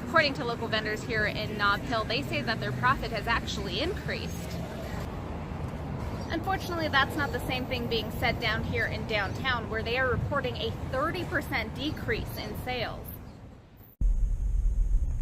According to local vendors here in Nob Hill, they say that their profit has actually increased. Unfortunately, that's not the same thing being said down here in downtown, where they are reporting a 30% decrease in sales.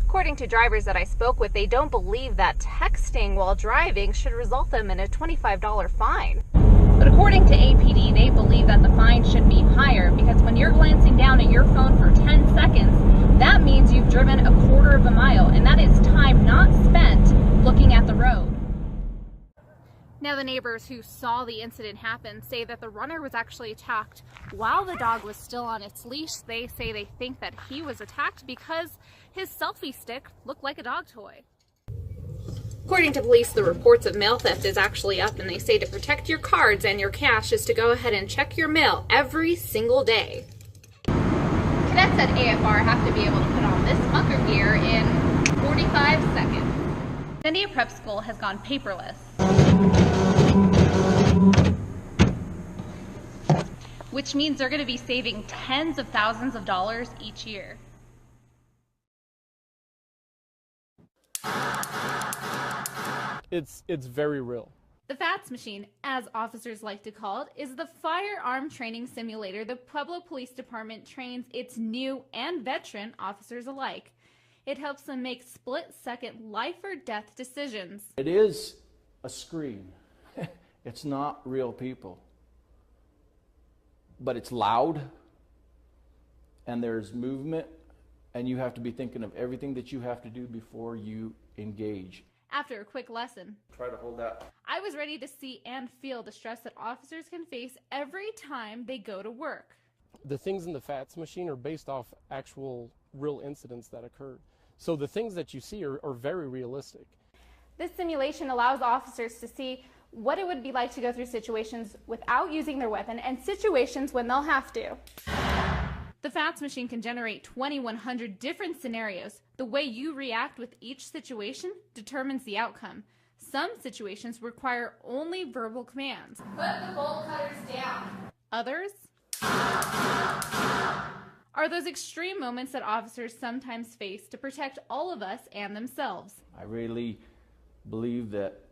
According to drivers that I spoke with, they don't believe that texting while driving should result them in a $25 fine. But according to APD, they believe that the fine should be higher because when you're glancing down at your phone for 10 seconds, that means you've driven a quarter of a mile, and that is time not spent looking at the road. Now, the neighbors who saw the incident happen say that the runner was actually attacked while the dog was still on its leash. They say they think that he was attacked because his selfie stick looked like a dog toy. According to police, the reports of mail theft is actually up, and they say to protect your cards and your cash is to go ahead and check your mail every single day. Cadets at AFR have to be able to put on this bunker gear in 45 seconds. India Prep School has gone paperless, which means they're going to be saving tens of thousands of dollars each year. It's very real. The FATS machine, as officers like to call it, is the firearm training simulator the Pueblo Police Department trains its new and veteran officers alike. It helps them make split-second life or death decisions. It is a screen. It's not real people. But it's loud, and there's movement, and you have to be thinking of everything that you have to do before you engage. After a quick lesson, Try to hold that. I was ready to see and feel the stress that officers can face every time they go to work. The things in the FATS machine are based off actual real incidents that occurred. So the things that you see are very realistic. This simulation allows officers to see what it would be like to go through situations without using their weapon and situations when they'll have to. The FATS machine can generate 2,100 different scenarios. The way you react with each situation determines the outcome. Some situations require only verbal commands. Put the bolt cutters down. Others are those extreme moments that officers sometimes face to protect all of us and themselves. I really believe that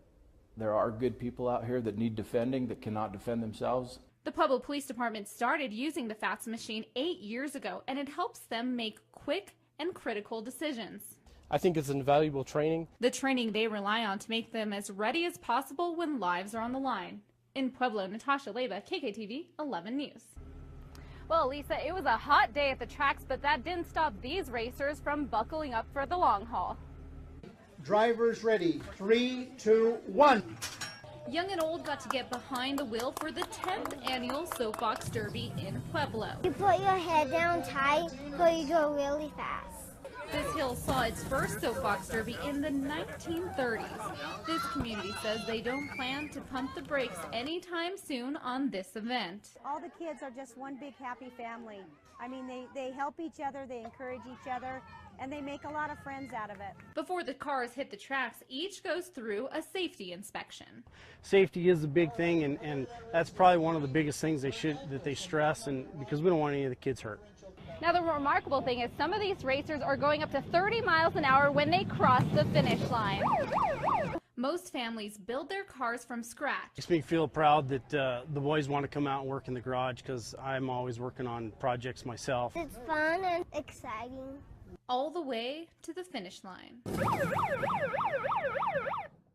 there are good people out here that need defending, that cannot defend themselves. The Pueblo Police Department started using the FATS machine 8 years ago, and it helps them make quick and critical decisions. I think it's invaluable training. The training they rely on to make them as ready as possible when lives are on the line. In Pueblo, Natassja Leyba, KKTV 11 News. Well, Lisa, it was a hot day at the tracks, but that didn't stop these racers from buckling up for the long haul. Drivers ready. 3, 2, 1. Young and old got to get behind the wheel for the 10th annual Soapbox Derby in Pueblo. You put your head down tight, but you go really fast. This hill saw its first Soapbox Derby in the 1930s. This community says they don't plan to pump the brakes anytime soon on this event. All the kids are just one big happy family. I mean, they help each other, they encourage each other, and they make a lot of friends out of it. Before the cars hit the tracks, each goes through a safety inspection. Safety is a big thing, and that's probably one of the biggest things that they stress, and because we don't want any of the kids hurt. Now, the remarkable thing is some of these racers are going up to 30 miles an hour when they cross the finish line. Most families build their cars from scratch. It makes me feel proud that the boys want to come out and work in the garage, because I'm always working on projects myself. It's fun and exciting. All the way to the finish line.